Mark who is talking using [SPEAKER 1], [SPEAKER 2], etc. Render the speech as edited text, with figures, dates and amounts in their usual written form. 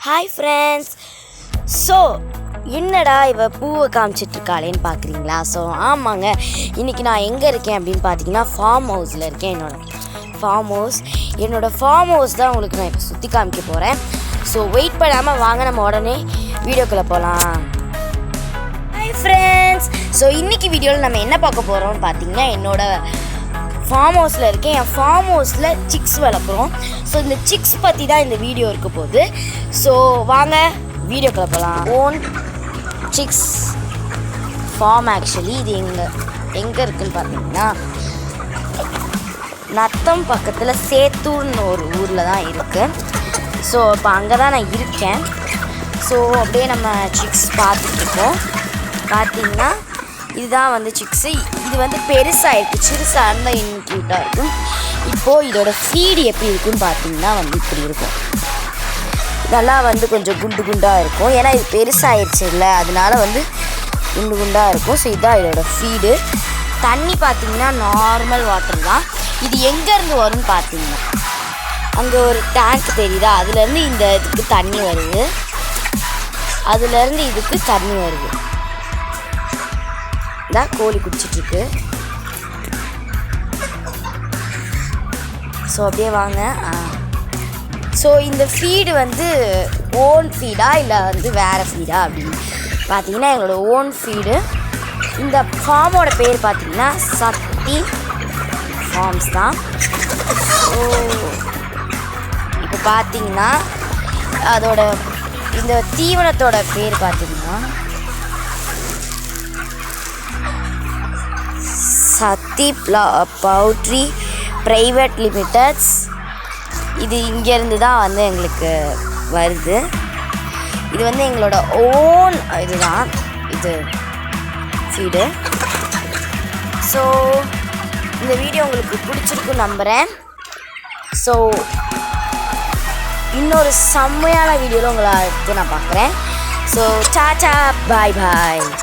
[SPEAKER 1] Hi friends. So என்னடா இவ பூவை காமிச்சிட்டு இருக்காளேன்னு பார்க்குறீங்களா? ஸோ ஆமாங்க, இன்றைக்கி நான் எங்கே இருக்கேன் அப்படின்னு பார்த்தீங்கன்னா ஃபார்ம் ஹவுஸில் இருக்கேன். என்னோடய ஃபார்ம் ஹவுஸ் தான் உங்களுக்கு நான் இப்போ சுற்றி காமிக்க போகிறேன். ஸோ வெயிட் பண்ணாமல் வாங்க, நம்ம உடனே வீடியோக்குள்ளே போகலாம். Hi friends. ஸோ இன்றைக்கி வீடியோவில் நம்ம என்ன பார்க்க போகிறோம்னு பார்த்தீங்கன்னா, என்னோடய ஃபார்ம் ஹவுஸில் இருக்கேன். என் ஃபார்ம் ஹவுஸில் சிக்ஸ் வளர்க்குறோம். ஸோ இந்த சிக்ஸ் பற்றி தான் இந்த வீடியோ இருக்க போகுது. ஸோ வாங்க வீடியோக்குள்ளே போகலாம். ஓன் சிக்ஸ் ஃபார்ம் ஆக்சுவலி இது எங்கே இருக்குதுன்னு பார்த்தீங்கன்னா, நத்தம் பக்கத்தில் சேத்தூர்னு ஒரு ஊரில் தான் இருக்குது. ஸோ இப்போ அங்கே தான் நான் இருக்கேன். ஸோ அப்படியே நம்ம சிக்ஸ் பார்த்துட்ருக்கோம். பார்த்தீங்கன்னா இதுதான் வந்து சிக்ஸு. இது வந்து பெருசாக இருக்குது, சிறுசாக இருந்தால் இன்னும் க்யூட்டாக இருக்கும். இப்போது இதோட ஃபீடு எப்படி இருக்குன்னு பார்த்தீங்கன்னா வந்து இப்படி இருக்கும். நல்லா வந்து கொஞ்சம் குண்டு குண்டாக இருக்கும். ஏன்னா இது பெருசாகிடுச்சு இல்லை, அதனால வந்து குண்டு குண்டாக இருக்கும். ஸோ இதுதான் இதோட ஃபீடு. தண்ணி பார்த்திங்கன்னா நார்மல் வாட்டர் தான். இது எங்கேருந்து வரும்னு பார்த்தீங்கன்னா, அங்கே ஒரு டேங்க் தெரியுதா, அதுலேருந்து இந்த இதுக்கு தண்ணி வருது, அதுலேருந்து இதுக்கு தண்ணி வருது. இதான் கோழி குடிச்சிட்ருக்கு. ஸோ அப்படியே வாங்க. ஸோ இந்த ஃபீடு வந்து ஓன் ஃபீடா இல்லை வந்து வேறு ஃபீடா அப்படின்னு பார்த்தீங்கன்னா, எங்களோட ஓன் ஃபீடு. இந்த ஃபார்மோட பேர் பார்த்திங்கன்னா சக்தி ஃபார்ம்ஸ் தான். ஸோ இப்போ பார்த்தீங்கன்னா அதோட இந்த தீவனத்தோட பேர் பார்த்திங்கன்னா சக்தி poultry பிரைவேட் லிமிடெட்ஸ். இது இங்கேருந்து தான் வந்து எங்களுக்கு வருது. இது வந்து எங்களோட ஓன் இதுதான் இது ஃபீடு. ஸோ இந்த வீடியோ உங்களுக்கு பிடிச்சிருக்குன்னு நம்புகிறேன். ஸோ இன்னொரு செம்மையான வீடியோவில் உங்களை அடுத்து நான் பார்க்குறேன். ஸோ டாடா, பாய் பாய்.